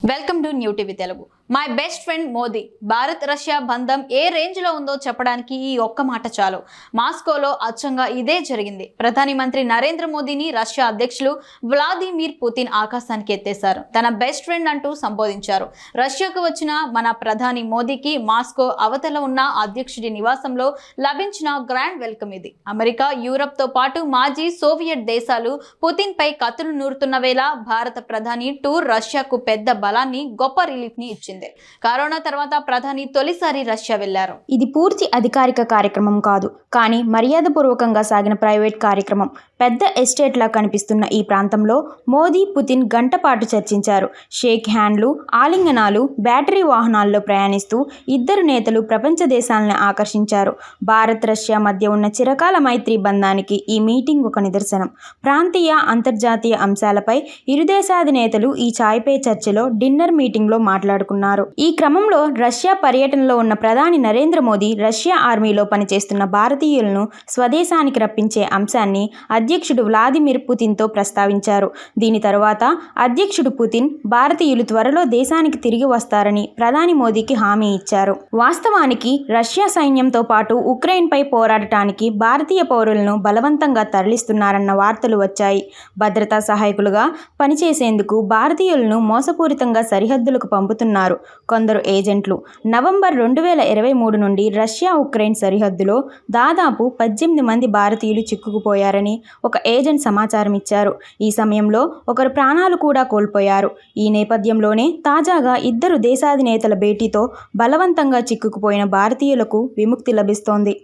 Welcome to new TV Telugu. My best friend Modi. Bharat Russia బంధం ఏ range లో ఉందో చెప్పడానికి ఈ ఒక్క మాట చాలు. మాస్కోలో అచ్చంగా ఇదే జరిగింది. ప్రధాని మంత్రి నరేంద్ర మోదీని రష్యా అధ్యక్షులు వ్లాదిమిర్ పుతిన్ ఆకాశానికి ఎత్తేశారు. తన బెస్ట్ ఫ్రెండ్ అంటూ సంబోధించారు. రష్యాకు వచ్చిన మన ప్రధాని మోదీకి మాస్కో అవతల ఉన్న అధ్యక్షుడి నివాసంలో లభించిన గ్రాండ్ వెల్కమ్ ఇది. అమెరికా, యూరప్ తో పాటు మాజీ సోవియట్ దేశాలు పుతిన్ పై కత్తులు నూరుతున్న వేళ భారత ప్రధాని టూర్ రష్యాకు పెద్ద బలాన్ని, గొప్ప రిలీఫ్ ని ఇచ్చింది. కరోనా తర్వాత ప్రధాని తొలిసారి రష్యా వెళ్లారు. ఇది పూర్తి అధికారిక కార్యక్రమం కాదు, కానీ మర్యాదపూర్వకంగా సాగిన ప్రైవేట్ కార్యక్రమం. పెద్ద ఎస్టేట్ లా కనిపిస్తున్న ఈ ప్రాంతంలో మోదీ, పుతిన్ గంట పాటు చర్చించారు. షేక్ హ్యాండ్లు, ఆలింగనాలు, బ్యాటరీ వాహనాల్లో ప్రయాణిస్తూ ఇద్దరు నేతలు ప్రపంచ దేశాలను ఆకర్షించారు. భారత్ రష్యా మధ్య ఉన్న చిరకాల మైత్రి బంధానికి ఈ మీటింగ్ ఒక నిదర్శనం. ప్రాంతీయ, అంతర్జాతీయ అంశాలపై ఇరు దేశాధినేతలు ఈ ఛాయ్ పే చర్చలో డిన్నర్ మీటింగ్ లో మాట్లాడుకున్నారు. ఈ క్రమంలో రష్యా పర్యటనలో ఉన్న ప్రధాని నరేంద్ర మోదీ రష్యా ఆర్మీలో పనిచేస్తున్న భారతీయులను స్వదేశానికి రప్పించే అంశాన్ని అధ్యక్షుడు వ్లాదిమిర్ పుతిన్ తో ప్రస్తావించారు. దీని తరువాత అధ్యక్షుడు పుతిన్ భారతీయులు త్వరలో దేశానికి తిరిగి వస్తారని ప్రధాని మోదీకి హామీ ఇచ్చారు. వాస్తవానికి రష్యా సైన్యంతో పాటు ఉక్రెయిన్ పై పోరాడటానికి భారతీయ పౌరులను బలవంతంగా తరలిస్తున్నారన్న వార్తలు వచ్చాయి. భద్రతా సహాయకులుగా పనిచేసేందుకు భారతీయులను మోసపూరితంగా సరిహద్దులకు పంపుతున్నారు కొందరు ఏజెంట్లు. నవంబర్ 2023 నుండి రష్యా ఉక్రెయిన్ సరిహద్దులో దాదాపు 18 మంది భారతీయులు చిక్కుకుపోయారని ఒక ఏజెంట్ సమాచారం ఇచ్చారు. ఈ సమయంలో ఒకరు ప్రాణాలు కూడా కోల్పోయారు. ఈ నేపథ్యంలోనే తాజాగా ఇద్దరు దేశాధినేతల భేటీతో బలవంతంగా చిక్కుకుపోయిన భారతీయులకు విముక్తి లభిస్తోంది.